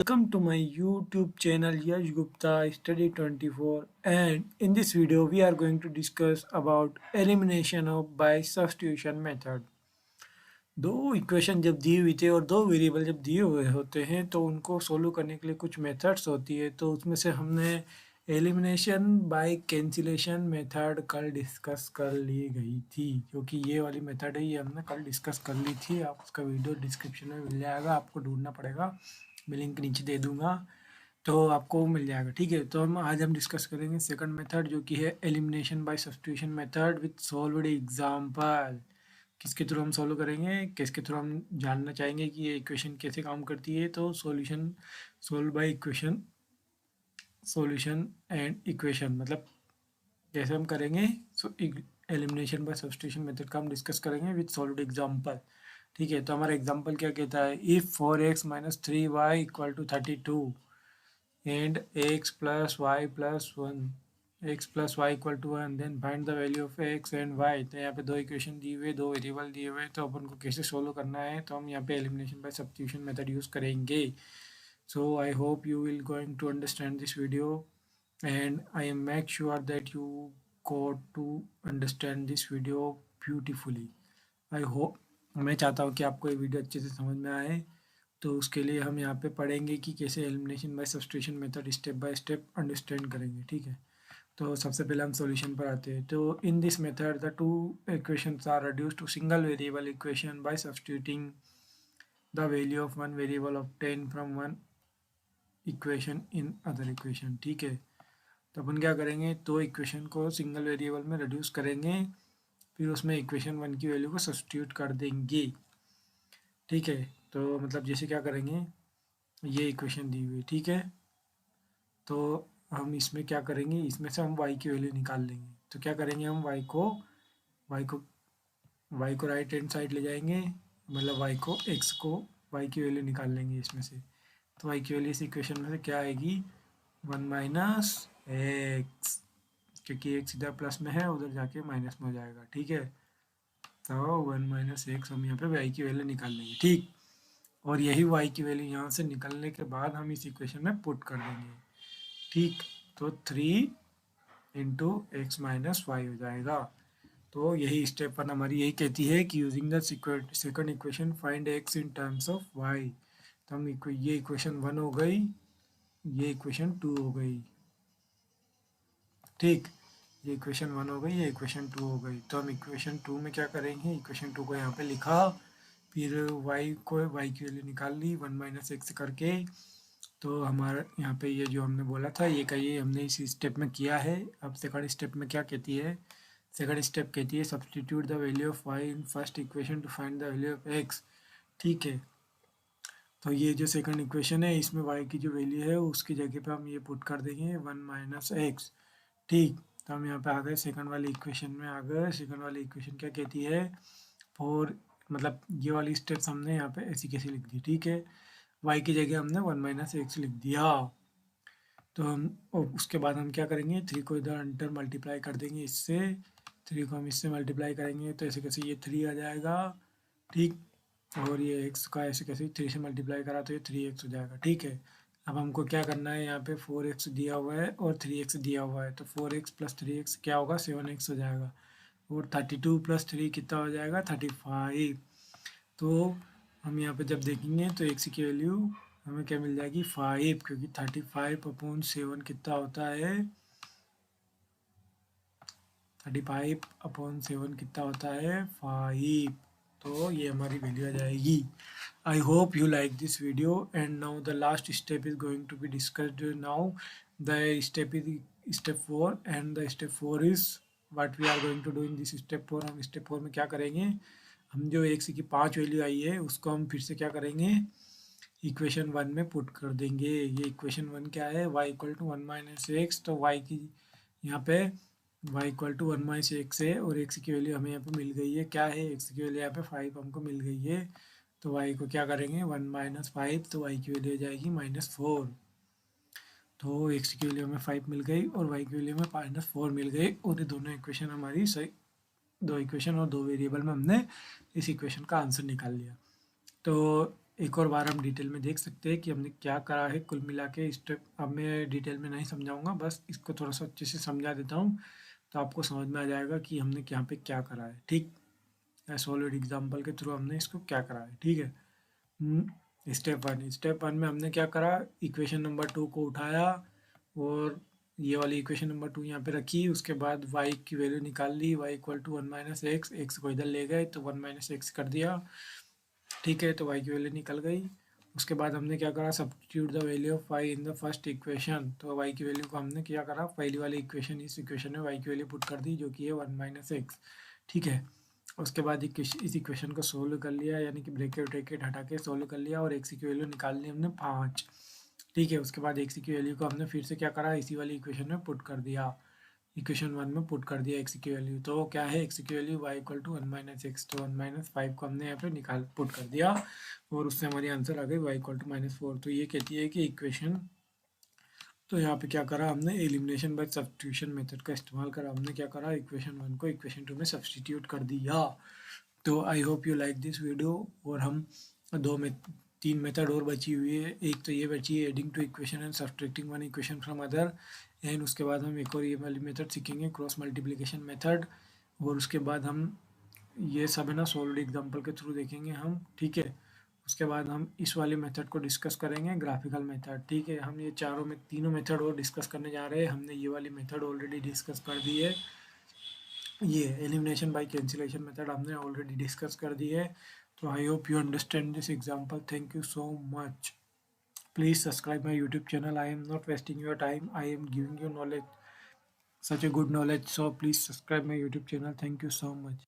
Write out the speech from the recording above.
Welcome to my YouTube channel Yash Gupta Study 24, and in this video we are going to discuss about elimination of by substitution method। दो equation जब दी हुई थी और दो variable जब दिए हुए होते हैं तो उनको सोल्व करने के लिए कुछ मेथड्स होती है। तो उसमें से हमने एलिमिनेशन बाय कैंसिलेशन मेथड कल डिस्कस कर ली गई थी, क्योंकि ये वाली मेथड है, ये हमने कल डिस्कस कर ली थी। आप उसका वीडियो डिस्क्रिप्शन में मिल जाएगा, आपको ढूंढना पड़ेगा, मैं लिंक नीचे दे दूंगा तो आपको मिल जाएगा। ठीक है, तो हम डिस्कस करेंगे सेकंड मेथड जो कि है elimination by substitution method with solved example. किसके थ्रू हम सॉल्व करेंगे, किसके थ्रू हम जानना चाहेंगे कि ये इक्वेशन कैसे काम करती है। तो solution solve by equation, solution and equation, मतलब कैसे हम करेंगे। सो एलिमिनेशन बाय सब्स्टिट्यूशन मेथड का हम डिस्कस करेंगे विथ सॉल्व्ड एग्जांपल। ठीक है, तो हमारा एग्जांपल क्या कहता है, if 4x minus 3y equal to 32 and x plus y plus 1, x plus y equal to 1, then find the value of x and y। तो यहाँ पे दो इक्वेशन दिए हुए, दो वेरिएबल दिए हुए, तो अपन को कैसे सोल्व करना है। तो हम यहाँ पे elimination by substitution method use करेंगे। So I hope you will going to understand this video and I make sure that you got to understand this video beautifully। I hope, मैं चाहता हूँ कि आपको ये वीडियो अच्छे से समझ में आए। तो उसके लिए हम यहाँ पे पढ़ेंगे कि कैसे elimination by substitution method step by step understand करेंगे। ठीक है, तो सबसे पहले हम सॉल्यूशन पर आते हैं। तो in this method the two equations are reduced to single variable equation by substituting the value of one variable obtain from one equation in other equation. ठीक है, तो अपन क्या करेंगे, तो इक्वेशन को सिंगल वेरिएबल में रिड्यूस करेंगे, फिर उसमें इक्वेशन वन की वैल्यू को सब्स्टिट्यूट कर देंगे। ठीक है, तो मतलब जैसे क्या करेंगे, ये इक्वेशन दी हुई, ठीक है, तो हम इसमें क्या करेंगे, इसमें से हम y की वैल्यू निकाल लेंगे। तो क्या करेंगे, हम y को राइट हैंड साइड ले जाएंगे, मतलब x को y की वैल्यू निकाल लेंगे इसमें से। तो y की वैल्यू इस इक्वेशन में से क्या आएगी, 1 माइनस एक्स, क्योंकि x इधर प्लस में है, उधर जाके माइनस में हो जाएगा। ठीक है, तो 1 माइनस एक्स हम यहाँ पे y की वैल्यू निकाल लेंगे। ठीक, और यही y की वैल्यू यहाँ से निकलने के बाद हम इस इक्वेशन में पुट कर देंगे। ठीक, तो 3 इंटू एक्स माइनस वाई हो जाएगा। तो यही स्टेप वन हमारी यही कहती है कि using the second equation find X in terms of Y. तो हम ये इक्वेशन वन हो गई, ये इक्वेशन टू हो गई। ठीक, ये इक्वेशन वन हो गई, ये इक्वेशन टू हो गई। तो हम इक्वेशन टू में क्या करेंगे, इक्वेशन टू को यहाँ पे लिखा, फिर y की वैल्यू निकाल ली 1 माइनस एक्स करके। तो हमारा यहाँ पे ये जो हमने बोला था ये का ये हमने इस स्टेप में किया है। अब सेकंड स्टेप में क्या कहती है, सेकंड स्टेप कहती है substitute the value of y in first equation two find the value of x। ठीक है, तो ये जो सेकंड इक्वेशन है इसमें y की जो वैल्यू है उसकी जगह पे हम ये पुट कर देंगे 1 माइनस एक्स। ठीक, तो हम यहाँ पे आ गए सेकंड वाली इक्वेशन में आ गए। सेकंड वाली इक्वेशन क्या कहती है, फोर, मतलब ये वाली स्टेप्स हमने यहाँ पे ऐसी कैसी लिख दी। ठीक है, y की जगह हमने 1 माइनस एक्स लिख दिया। तो हम उसके बाद हम क्या करेंगे, 3 को इधर अंटर मल्टीप्लाई कर देंगे इससे, 3 को हम इससे मल्टीप्लाई करेंगे तो ऐसे कैसे ये 3 आ जाएगा। ठीक, और ये x का ऐसे कैसे 3 से मल्टीप्लाई करा तो ये 3x हो जाएगा। ठीक है, अब हमको क्या करना है, यहाँ पे 4x दिया हुआ है और 3x दिया हुआ है, तो 4x प्लस 3x क्या होगा, 7x हो जाएगा। और 32 प्लस 3 कितना हो जाएगा, 35। तो हम यहाँ पे जब देखेंगे तो x की वैल्यू हमें क्या मिल जाएगी, 5, क्योंकि 35/7 कितना होता है, 35/7 कितना होता है, 5। तो ये हमारी वैल्यू आ जाएगी। I hope you like this video and now the last step is going to be discussed now. The step is step 4 and the step 4 is what we are going to do in this step 4। हम step 4 में क्या करेंगे, हम जो x की 5 value आई है उसको हम फिर से क्या करेंगे, इक्वेशन वन में पुट कर देंगे। ये इक्वेशन वन क्या है, y equal to 1 minus X. तो y की यहाँ पे y equal to 1 minus X है और x की वैल्यू हमें यहाँ पे मिल गई है, क्या है, x की वैल्यू यहाँ पे 5 हमको मिल गई है। तो y को क्या करेंगे, 1 माइनस 5, तो y की वैल्यू हो जाएगी -4। तो x की वैल्यू हमें 5 मिल गई और y की वैल्यू हमें -4 मिल गई, और ये दोनों इक्वेशन हमारी सही, दो इक्वेशन और दो वेरिएबल में हमने इस इक्वेशन का आंसर निकाल लिया। तो एक और बार हम डिटेल में देख सकते हैं कि हमने क्या करा है कुल मिला के स्टेप। अब मैं डिटेल में नहीं समझाऊंगा, बस इसको थोड़ा सा अच्छे से समझा देता हूँ तो आपको समझ में आ जाएगा कि हमने यहाँ पे क्या करा है। ठीक, सॉलिड एग्जाम्पल के थ्रू हमने इसको क्या करा है। ठीक है, स्टेप वन में हमने क्या करा, इक्वेशन नंबर 2 को उठाया और ये वाली इक्वेशन नंबर 2 यहाँ पे रखी। उसके बाद y की वैल्यू निकाल ली, y equal to 1 minus X, X को इधर ले गए तो 1 माइनस एक्स कर दिया। ठीक है, तो y की वैल्यू निकल गई। उसके बाद हमने क्या करा, substitute the value of y in the first equation. तो y की वैल्यू को हमने क्या करा, पहली वाली इक्वेशन, इस इक्वेशन में y की वैल्यू पुट कर दी जो कि है 1 माइनस एक्स। ठीक है, उसके बाद इस इक्वेशन को सोल्व कर लिया, यानी कि ब्रैकेट ब्रैकेट हटा के सोल्व कर लिया और एक्स की वैल्यू निकाल ली हमने 5। ठीक है, उसके बाद एक्स की वैल्यू को हमने फिर से क्या करा, इसी वाली इक्वेशन में पुट कर दिया, इक्वेशन 1 में पुट कर दिया एक्स की वैल्यू। तो क्या है, एक्स की value y equal to 1 minus X, तो 1 माइनस 5 को हमने यहाँ पे निकाल पुट कर दिया और उससे हमारी आंसर आ गई y इक्वल टू -4। तो ये कहती है कि इक्वेशन, तो यहाँ पे क्या करा हमने, एलिमिनेशन बाय सब्स्टिट्यूशन मेथड का इस्तेमाल करा। हमने क्या करा, इक्वेशन 1 को इक्वेशन 2 में सब्स्टिट्यूट कर दिया। तो आई hope you like this video. और हम तीन मेथड और बची हुई है। एक तो ये बची है adding two equation and subtracting one equation from other, and उसके बाद हम एक और ये वाली मेथड सीखेंगे, क्रॉस मल्टीप्लिकेशन मेथड। और उसके बाद हम ये सब है ना सॉलिड एग्जांपल के थ्रू देखेंगे हम। ठीक है, उसके बाद हम इस वाले मेथड को डिस्कस करेंगे, ग्राफिकल मेथड। ठीक है, हम ये तीनों मेथड और डिस्कस करने जा रहे हैं। हमने ये वाली मेथड ऑलरेडी डिस्कस कर दी है, ये एलिमिनेशन बाय कैंसिलेशन मेथड हमने ऑलरेडी डिस्कस कर दी है। तो आई hope you understand this example. Thank you so much. Please subscribe my YouTube channel. I am not wasting your time. I am giving you knowledge, such a good knowledge. So please subscribe my YouTube channel. Thank you so much.